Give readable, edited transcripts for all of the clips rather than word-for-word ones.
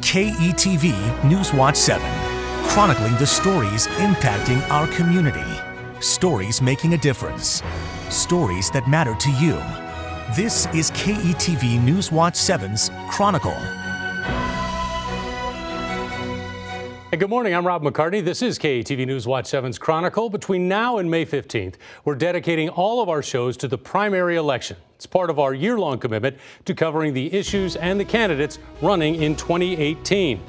KETV Newswatch 7, chronicling the stories impacting our community. Stories making a difference. Stories that matter to you. This is KETV Newswatch 7's Chronicle. Hey, good morning. I'm Rob McCartney. This is KETV Newswatch 7's Chronicle. Between now and May 15th, we're dedicating all of our shows to the primary election. It's part of our year-long commitment to covering the issues and the candidates running in 2018.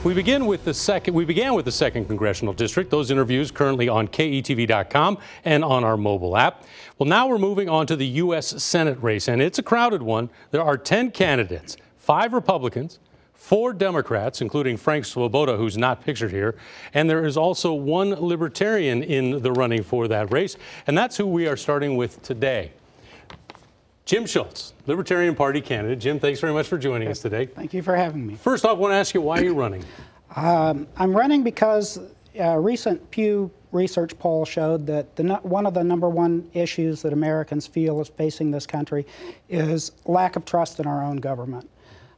We began with the second congressional district. Those interviews currently on KETV.com and on our mobile app. Well, now we're moving on to the U.S. Senate race, and it's a crowded one. There are 10 candidates, 5 Republicans, 4 Democrats, including Frank Swoboda, who's not pictured here, and there is also 1 Libertarian in the running for that race, and that's who we are starting with today. Jim Schultz, Libertarian Party candidate. Jim, thanks very much for joining us today. Thank you for having me. First off, I want to ask you why you're running. I'm running because a recent Pew Research poll showed that one of the #1 issues that Americans feel is facing this country is lack of trust in our own government.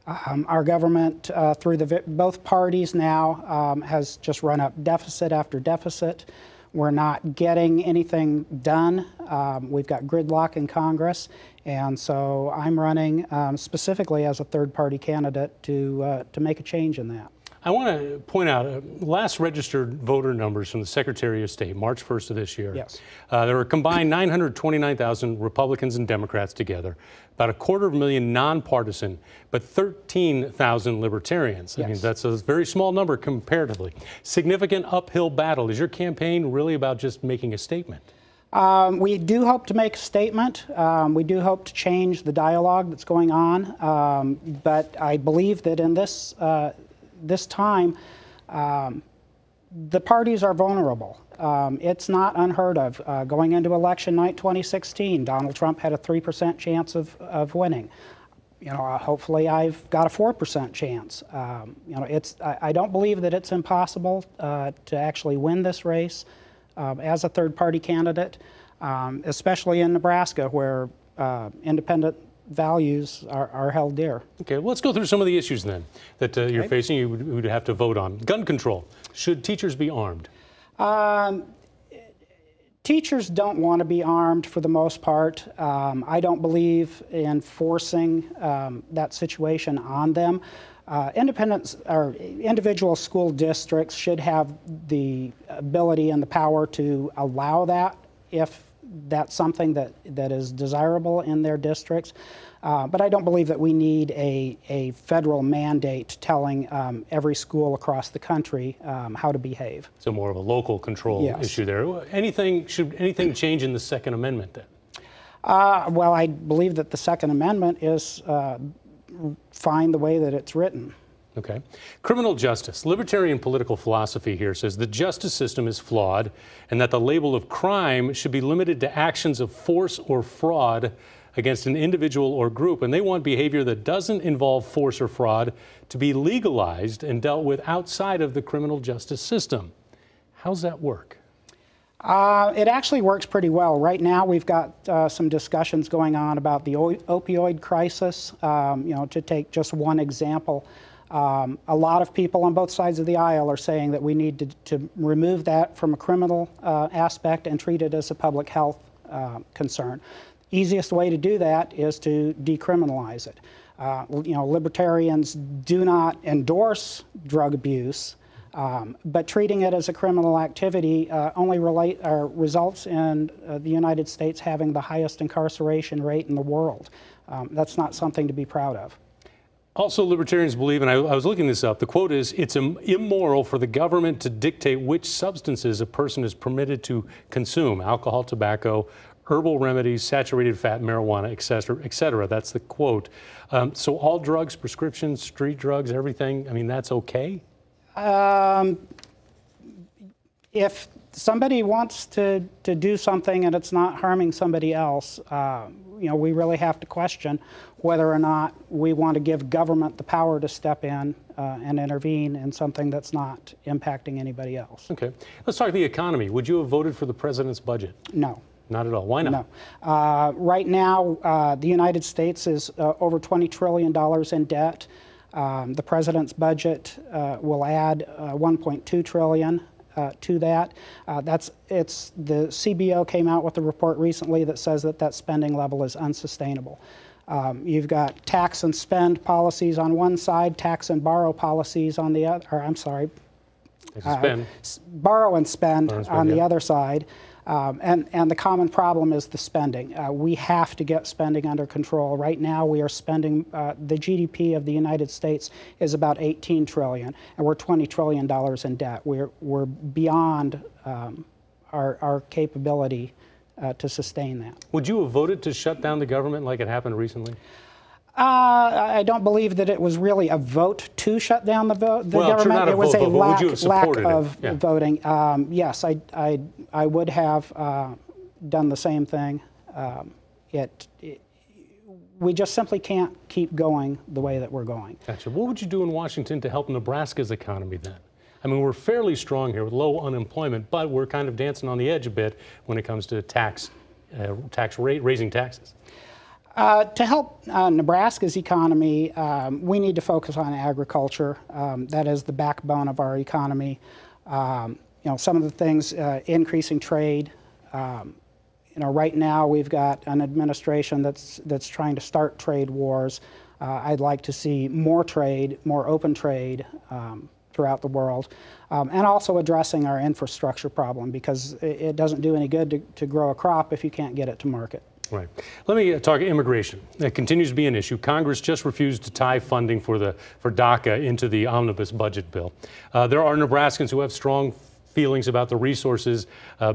Our government, through both parties now, has just run up deficit after deficit. We're not getting anything done. We've got gridlock in Congress, and so I'm running specifically as a third-party candidate to make a change in that. I want to point out last registered voter numbers from the Secretary of State, March 1st of this year. Yes. There were combined 929,000 Republicans and Democrats together, about 250,000 nonpartisan, but 13,000 Libertarians. Yes. I mean, that's a very small number comparatively. Significant uphill battle. Is your campaign really about just making a statement? We do hope to make a statement. We do hope to change the dialogue that's going on, but I believe that in this time, the parties are vulnerable. It's not unheard of. Going into election night 2016, Donald Trump had a 3% chance of winning. You know, hopefully I've got a 4% chance. You know, I don't believe that it's impossible to actually win this race as a third-party candidate, especially in Nebraska, where independent values are held dear. Okay, well, let's go through some of the issues then that you're facing, you would have to vote on. Gun control. Should teachers be armed? Teachers don't want to be armed for the most part. I don't believe in forcing that situation on them. Individual school districts should have the ability and the power to allow that if that's something that is desirable in their districts. But I don't believe that we need a federal mandate telling every school across the country how to behave. So more of a local control issue there. Should anything change in the Second Amendment then? Well, I believe that the Second Amendment is fine the way that it's written. Okay. Criminal justice. Libertarian political philosophy here says the justice system is flawed and that the label of crime should be limited to actions of force or fraud against an individual or group. And they want behavior that doesn't involve force or fraud to be legalized and dealt with outside of the criminal justice system. How's that work? It actually works pretty well. Right now, we've got some discussions going on about the opioid crisis. You know, to take just one example, a lot of people on both sides of the aisle are saying that we need to remove that from a criminal aspect and treat it as a public health concern. Easiest way to do that is to decriminalize it. You know, libertarians do not endorse drug abuse, but treating it as a criminal activity only results in the United States having the highest incarceration rate in the world. That's not something to be proud of. Also, libertarians believe, and I was looking this up, the quote is, it's immoral for the government to dictate which substances a person is permitted to consume, alcohol, tobacco, herbal remedies, saturated fat, marijuana, et cetera. That's the quote. So all drugs, prescriptions, street drugs, everything, I mean, that's okay? If somebody wants to do something and it's not harming somebody else, you know, we really have to question whether or not we want to give government the power to step in and intervene in something that's not impacting anybody else. Okay. Let's talk the economy. Would you have voted for the president's budget? No. Not at all. Why not? No. Right now, the United States is over $20 trillion in debt. The president's budget will add $1.2 trillion to that. The CBO came out with a report recently that says that spending level is unsustainable. You've got tax and spend policies on one side, tax and borrow policies on the other, or I'm sorry, borrow and spend on the other side. And the common problem is the spending. We have to get spending under control. Right now we are spending, the GDP of the United States is about $18 trillion, and we're $20 trillion in debt. We're beyond our capability to sustain that. Would you have voted to shut down the government like it happened recently? I don't believe that it was really a vote to shut down the government. Not it was vote, a lack of Yeah. voting. Yes, I would have done the same thing. We just simply can't keep going the way that we're going. Gotcha. What would you do in Washington to help Nebraska's economy then? I mean, we're fairly strong here with low unemployment, but we're kind of dancing on the edge a bit when it comes to raising taxes. To help Nebraska's economy, we need to focus on agriculture. That is the backbone of our economy. Some of the things, increasing trade. Right now we've got an administration that's trying to start trade wars. I'd like to see more trade, more open trade throughout the world, and also addressing our infrastructure problem, because it doesn't do any good to grow a crop if you can't get it to market. Right. Let me talk immigration. It continues to be an issue. Congress just refused to tie funding for DACA into the omnibus budget bill. There are Nebraskans who have strong feelings about the resources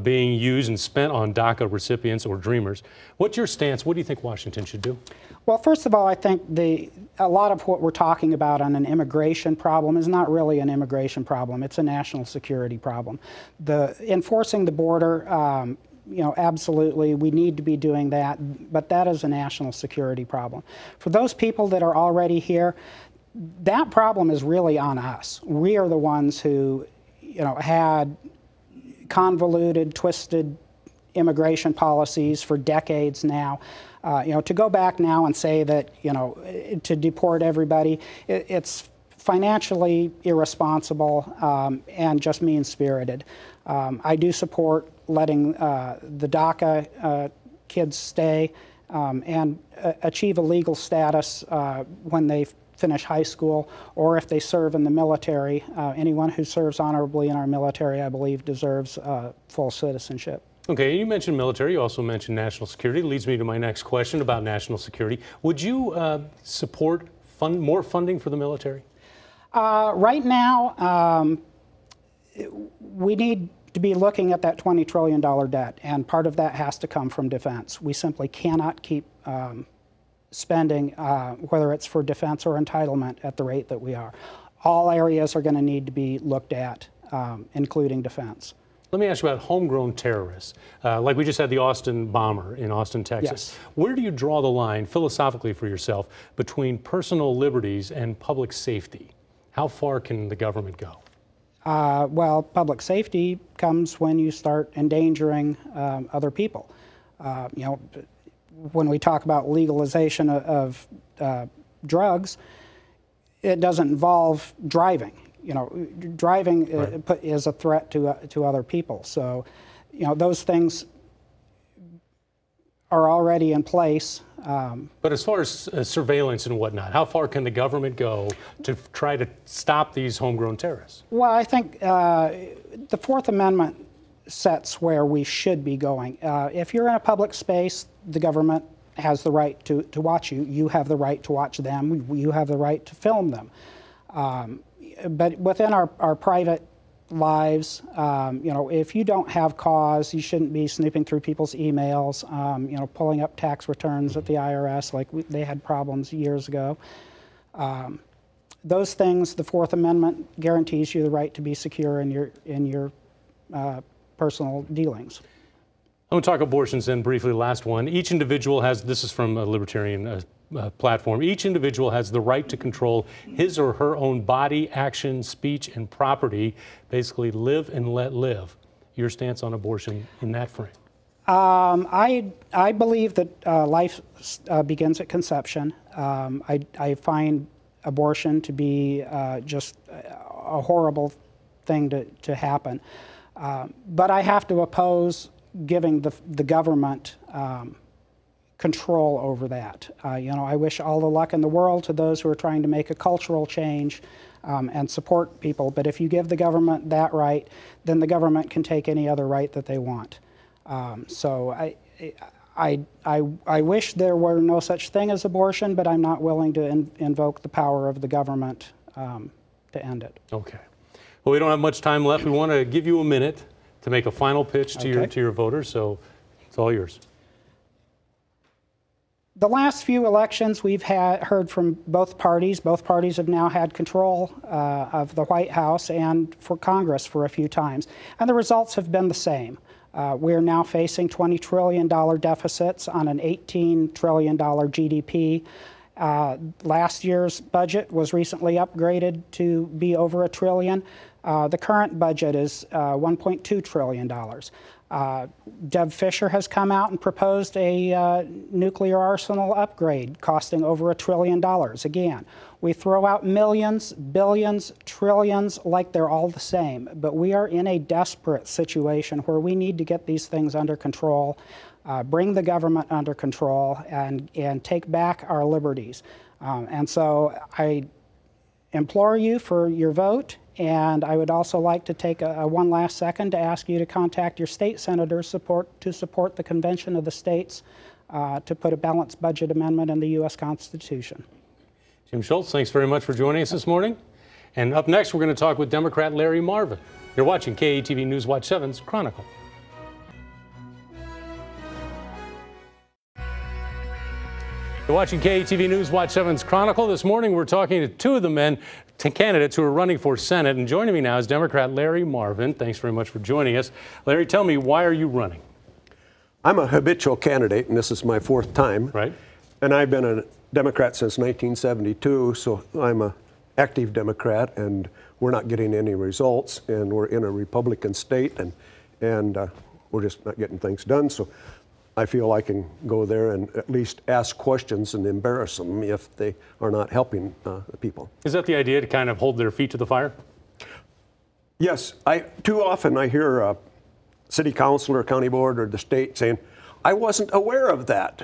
being used and spent on DACA recipients or dreamers. What's your stance? What do you think Washington should do? Well, first of all, I think a lot of what we're talking about on an immigration problem is not really an immigration problem. It's a national security problem. Enforcing the border, absolutely, we need to be doing that, but that is a national security problem. For those people that are already here, that problem is really on us. We are the ones who, had convoluted, twisted immigration policies for decades now. To go back now and say that, to deport everybody, it's financially irresponsible and just mean-spirited. I do support letting the DACA kids stay and achieve a legal status when they finish high school, or if they serve in the military. Anyone who serves honorably in our military, I believe, deserves full citizenship. Okay, you mentioned military, you also mentioned national security. Leads me to my next question about national security. Would you support more funding for the military? Right now, we need to be looking at that $20 trillion debt, and part of that has to come from defense. We simply cannot keep spending, whether it's for defense or entitlement, at the rate that we are. All areas are going to need to be looked at, including defense. Let me ask you about homegrown terrorists. Like we just had the Austin bomber in Austin, Texas. Yes. Where do you draw the line, philosophically for yourself, between personal liberties and public safety? How far can the government go? Well, public safety comes when you start endangering other people. When we talk about legalization of drugs, it doesn't involve driving. Driving is a threat to other people. So, those things are already in place. But as far as surveillance and whatnot, how far can the government go to try to stop these homegrown terrorists? Well, I think the Fourth Amendment sets where we should be going. If you're in a public space, the government has the right to watch you. You have the right to watch them. You have the right to film them. But within our private lives, if you don't have cause, you shouldn't be snooping through people's emails, pulling up tax returns at the IRS like they had problems years ago. Those things, the Fourth Amendment guarantees you the right to be secure in your personal dealings. I'm going to talk abortions then briefly, last one. Each individual has, this is from a libertarian platform, each individual has the right to control his or her own body, action, speech, and property. Basically, live and let live. Your stance on abortion in that frame? I believe that life begins at conception. I find abortion to be just a horrible thing to happen. But I have to oppose giving the government control over that. I wish all the luck in the world to those who are trying to make a cultural change and support people. But if you give the government that right, then the government can take any other right that they want. So I wish there were no such thing as abortion, but I'm not willing to invoke the power of the government to end it. Okay. Well, we don't have much time left. We want to give you a minute to make a final pitch to your voters, so it's all yours. The last few elections, we've heard from both parties. Both parties have now had control of the White House and for Congress for a few times, and the results have been the same. We're now facing $20 trillion deficits on an $18 trillion GDP. Last year's budget was recently upgraded to be over $1 trillion. The current budget is $1.2 trillion. Deb Fischer has come out and proposed a nuclear arsenal upgrade costing over $1 trillion. Again, we throw out millions, billions, trillions like they're all the same, but we are in a desperate situation where we need to get these things under control, bring the government under control, and take back our liberties. And so I implore you for your vote. And I would also like to take one last second to ask you to contact your state senators to support the Convention of the States to put a balanced budget amendment in the U.S. Constitution. Jim Schultz, thanks very much for joining us this morning. And up next, we're going to talk with Democrat Larry Marvin. You're watching KATV News Watch 7's Chronicle. You're watching KATV News Watch 7's Chronicle. This morning, we're talking to two of the candidates who are running for Senate. And joining me now is Democrat Larry Marvin. Thanks very much for joining us. Larry, tell me, why are you running? I'm a habitual candidate, and this is my fourth time. Right. And I've been a Democrat since 1972, so I'm an active Democrat, and we're not getting any results, and we're in a Republican state, and we're just not getting things done. So I feel I can go there and at least ask questions and embarrass them if they are not helping the people. Is that the idea, to kind of hold their feet to the fire? Yes. Too often I hear a city council or county board or the state saying, I wasn't aware of that.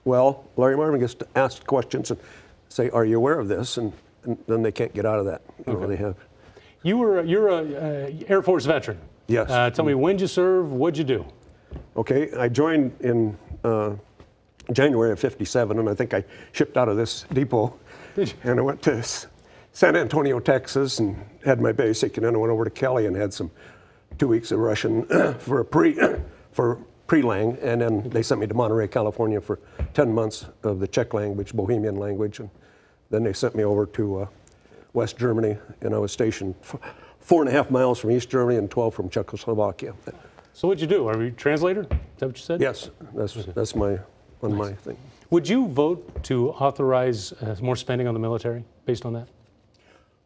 Well, Larry Marvin gets to ask questions and say, are you aware of this? And then they can't get out of that. You're a Air Force veteran. Yes. Tell me, when'd you serve? What'd you do? Okay, I joined in January of '57, and I think I shipped out of this depot. Did you? And I went to San Antonio, Texas, and had my basic, and then I went over to Kelly and had some 2 weeks of Russian for pre-lang, and then they sent me to Monterey, California for 10 months of the Czech language, Bohemian language, and then they sent me over to West Germany, and I was stationed 4.5 miles from East Germany and 12 from Czechoslovakia. So what'd you do? Are you a translator? Is that what you said? Yes, that's my thing. Would you vote to authorize more spending on the military based on that?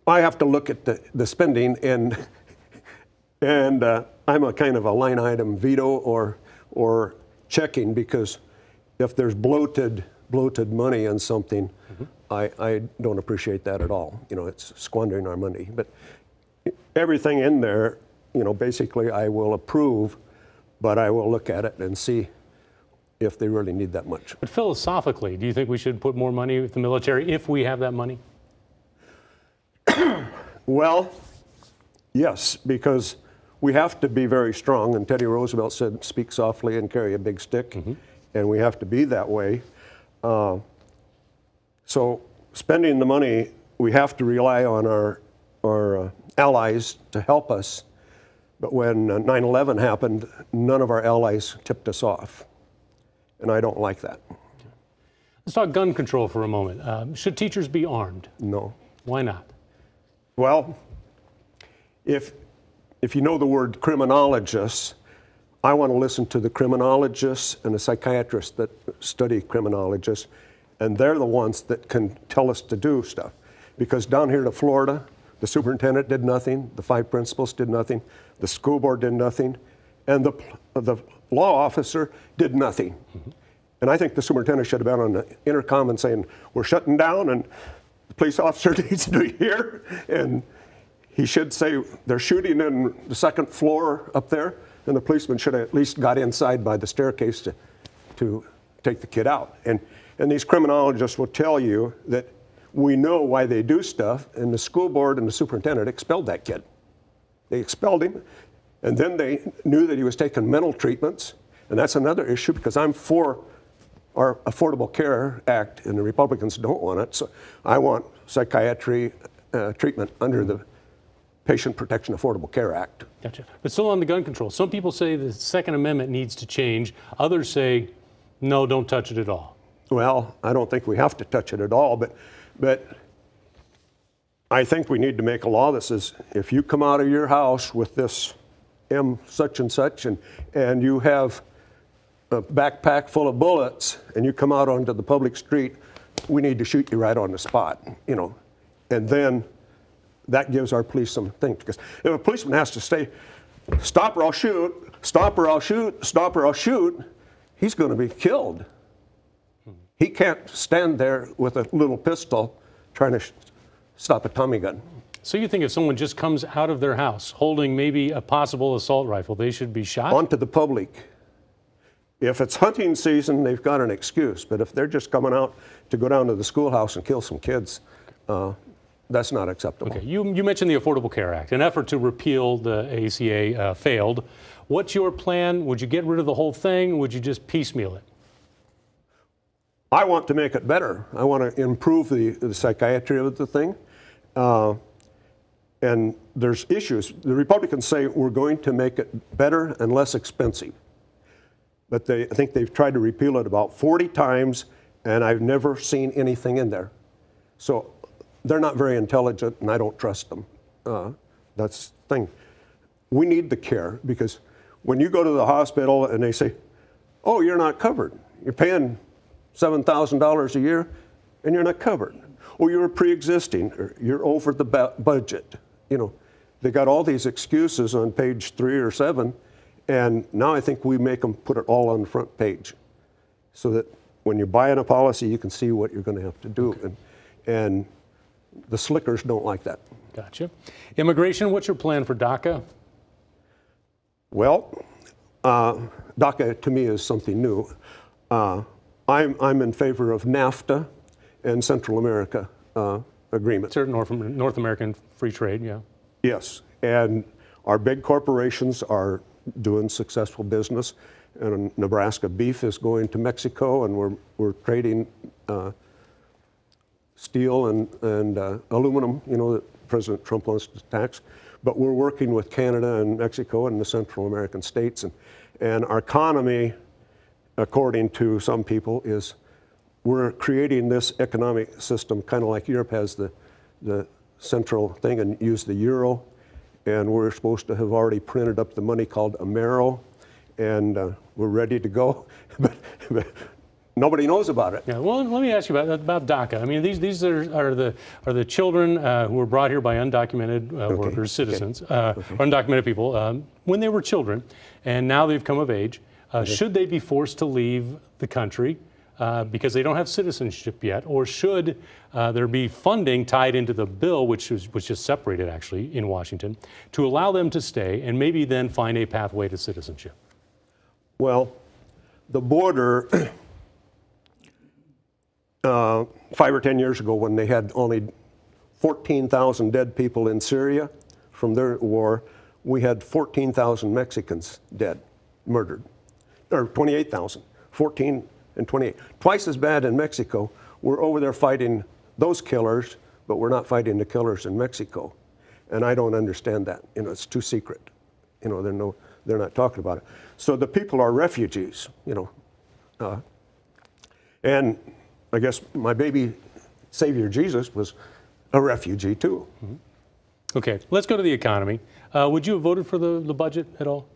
I have to look at the spending, and I'm a kind of a line item veto or checking, because if there's bloated money on something, I don't appreciate that at all. It's squandering our money. But everything in there, basically I will approve, but I will look at it and see if they really need that much. But philosophically, do you think we should put more money with the military if we have that money? Well, yes, because we have to be very strong, and Teddy Roosevelt said, speak softly and carry a big stick, and we have to be that way. So spending the money, we have to rely on our allies to help us. But when 9/11 happened, none of our allies tipped us off, and I don't like that. Let's talk gun control for a moment. Should teachers be armed? No. Why not? Well, if you know the word criminologists, I want to listen to the criminologists and the psychiatrists that study criminologists, and they're the ones that can tell us to do stuff. Because down here to Florida, the superintendent did nothing, the 5 principals did nothing, the school board did nothing, and the law officer did nothing. And I think the superintendent should have been on the intercom and saying, we're shutting down, and the police officer needs to hear, and he should say, they're shooting in the second floor up there, and the policeman should have at least got inside by the staircase to take the kid out. And these criminologists will tell you that we know why they do stuff, and the school board and the superintendent expelled that kid. They expelled him, and then they knew that he was taking mental treatments, and that's another issue because I'm for our Affordable Care Act, and the Republicans don't want it. So I want psychiatry treatment under the Patient Protection Affordable Care Act. Gotcha. But still on the gun control, some people say the Second Amendment needs to change. Others say, no, don't touch it at all. Well, I don't think we have to touch it at all, but I think we need to make a law that says if you come out of your house with this M such and such and you have a backpack full of bullets and you come out onto the public street, we need to shoot you right on the spot, you know. And then that gives our police some things. Because if a policeman has to say, stop or I'll shoot, stop or I'll shoot, stop or I'll shoot, he's going to be killed. He can't stand there with a little pistol trying to stop a Tommy gun. So you think if someone just comes out of their house holding maybe a possible assault rifle, they should be shot? Onto the public. If it's hunting season, they've got an excuse. But if they're just coming out to go down to the schoolhouse and kill some kids, that's not acceptable. Okay, you mentioned the Affordable Care Act. An effort to repeal the ACA failed. What's your plan? Would you get rid of the whole thing? Would you just piecemeal it? I want to make it better. I want to improve the psychiatry of the thing. And there's issues. The Republicans say we're going to make it better and less expensive. But I think they've tried to repeal it about 40 times, and I've never seen anything in there. So they're not very intelligent, and I don't trust them. That's the thing. We need the care, because when you go to the hospital and they say, oh, you're not covered. You're paying $7,000 a year, and you're not covered. Or you're pre-existing, or you're over the budget. You know, they got all these excuses on page 3 or 7, and now I think we make them put it all on the front page, so that when you're buying a policy, you can see what you're going to have to do. Okay. And the slickers don't like that. Gotcha. Immigration, what's your plan for DACA? Well, DACA to me is something new. I'm in favor of NAFTA and Central America agreement. North American free trade, yeah. Yes, and our big corporations are doing successful business. And Nebraska beef is going to Mexico, and we're trading steel and aluminum, you know, that President Trump wants to tax. But we're working with Canada and Mexico and the Central American states. And our economy, according to some people, is we're creating this economic system kind of like Europe has the central thing and use the euro. And we're supposed to have already printed up the money called Amero, and we're ready to go. but nobody knows about it. Yeah, well, let me ask you about DACA. I mean, these are the children who were brought here by undocumented workers, citizens, undocumented people, when they were children, and now they've come of age. Should they be forced to leave the country because they don't have citizenship yet, or should there be funding tied into the bill, which was just separated actually in Washington, to allow them to stay and maybe then find a pathway to citizenship? Well, the border, 5 or 10 years ago, when they had only 14,000 dead people in Syria from their war, we had 14,000 Mexicans dead, murdered, or 28,000, 14 and 28. Twice as bad in Mexico. We're over there fighting those killers, but we're not fighting the killers in Mexico. And I don't understand that. You know, it's too secret. You know, they're not talking about it. So the people are refugees, you know. And I guess my baby Savior Jesus was a refugee too. Mm-hmm. Okay, let's go to the economy. Would you have voted for the budget at all?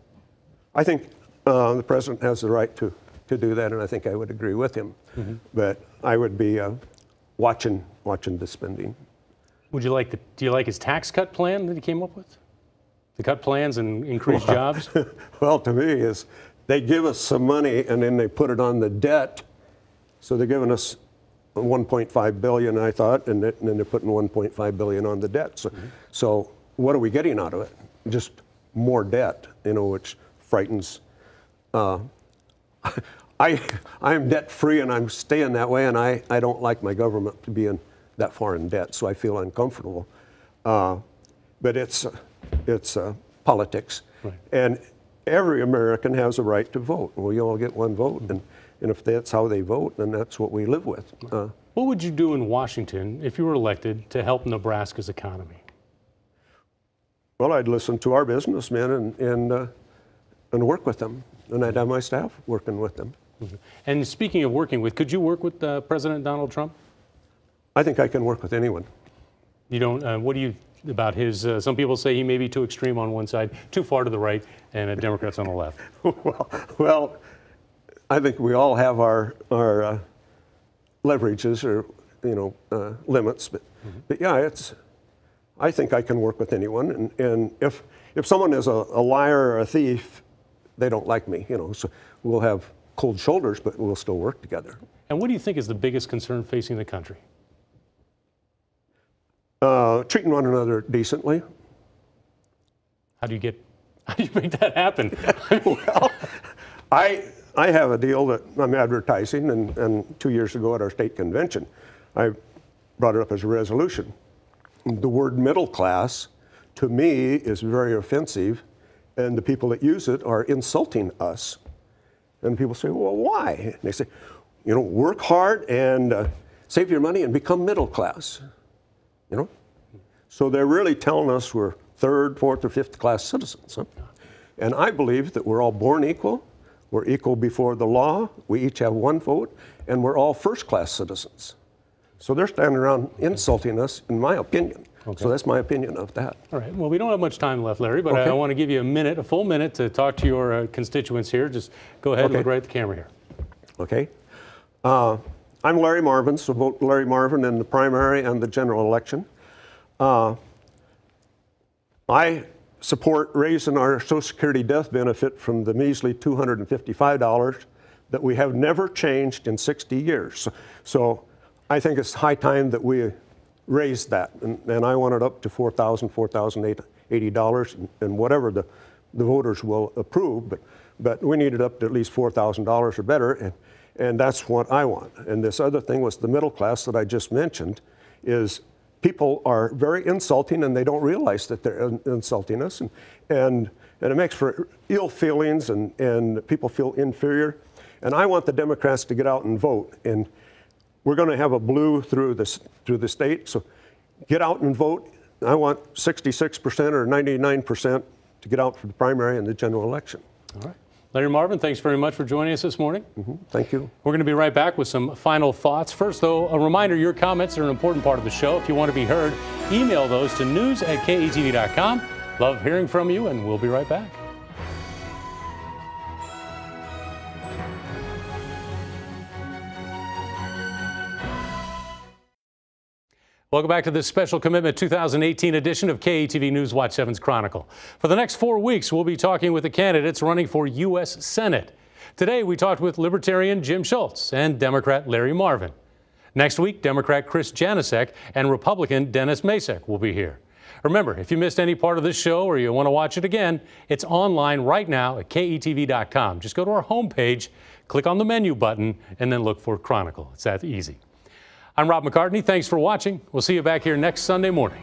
I think the president has the right to do that, and I think I would agree with him. Mm-hmm. But I would be watching the spending. Do you like his tax cut plan that he came up with? The cut plans and increase jobs? Well, to me, is they give us some money and then they put it on the debt. So they're giving us 1.5 billion, I thought, and then they're putting 1.5 billion on the debt. So what are we getting out of it? Just more debt, which frightens. I'm debt free and I'm staying that way, and I don't like my government to be that far in debt, so I feel uncomfortable. But it's politics, right. And every American has a right to vote. We all get one vote, and if that's how they vote, then that's what we live with. What would you do in Washington if you were elected to help Nebraska's economy? Well, I'd listen to our businessmen and work with them, and I'd have my staff working with them. And speaking of working with, could you work with President Donald Trump? I think I can work with anyone. You don't. What do you about his? Some people say he may be too extreme on one side, too far to the right, and Democrats on the left. Well, I think we all have our leverages or limits, but yeah, I think I can work with anyone, and if someone is a liar or a thief, they don't like me, so we'll have cold shoulders, but we'll still work together. And what do you think is the biggest concern facing the country? Treating one another decently. How do you make that happen? Well, I have a deal that I'm advertising, and 2 years ago at our state convention, I brought it up as a resolution. The word middle class, to me, is very offensive, and the people that use it are insulting us. And people say, well, why? And they say, work hard and save your money and become middle class. So they're really telling us we're third, fourth, or fifth class citizens. Huh? And I believe that we're all born equal. We're equal before the law. We each have one vote, and we're all first class citizens. So they're standing around insulting us, in my opinion. Okay. So that's my opinion of that. All right. Well, we don't have much time left, Larry, but okay. I want to give you a full minute to talk to your constituents here. Just go ahead and look right at the camera here. Okay. I'm Larry Marvin, so vote Larry Marvin in the primary and the general election. I support raising our Social Security death benefit from the measly $255 that we have never changed in 60 years. So I think it's high time that we raise that, and I want it up to $4,000, $4,080, and whatever the voters will approve, but we need it up to at least $4,000 or better, and that's what I want. And this other thing was the middle class that I just mentioned is people are very insulting, and they don't realize that they're insulting us, and it makes for ill feelings, and people feel inferior. And I want the Democrats to get out and vote, and we're going to have a blue through the state, so get out and vote. I want 66% or 99% to get out for the primary and the general election. All right. Larry Marvin, thanks very much for joining us this morning. Thank you. We're going to be right back with some final thoughts. First, though, a reminder, your comments are an important part of the show. If you want to be heard, email those to news@ketv.com. Love hearing from you, and we'll be right back. Welcome back to this Special Commitment 2018 edition of KETV News Watch 7's Chronicle. For the next 4 weeks, we'll be talking with the candidates running for U.S. Senate. Today, we talked with Libertarian Jim Schultz and Democrat Larry Marvin. Next week, Democrat Chris Janasek and Republican Dennis Masek will be here. Remember, if you missed any part of this show or you want to watch it again, it's online right now at ketv.com. Just go to our homepage, click on the menu button, and then look for Chronicle. It's that easy. I'm Rob McCartney. Thanks for watching. We'll see you back here next Sunday morning.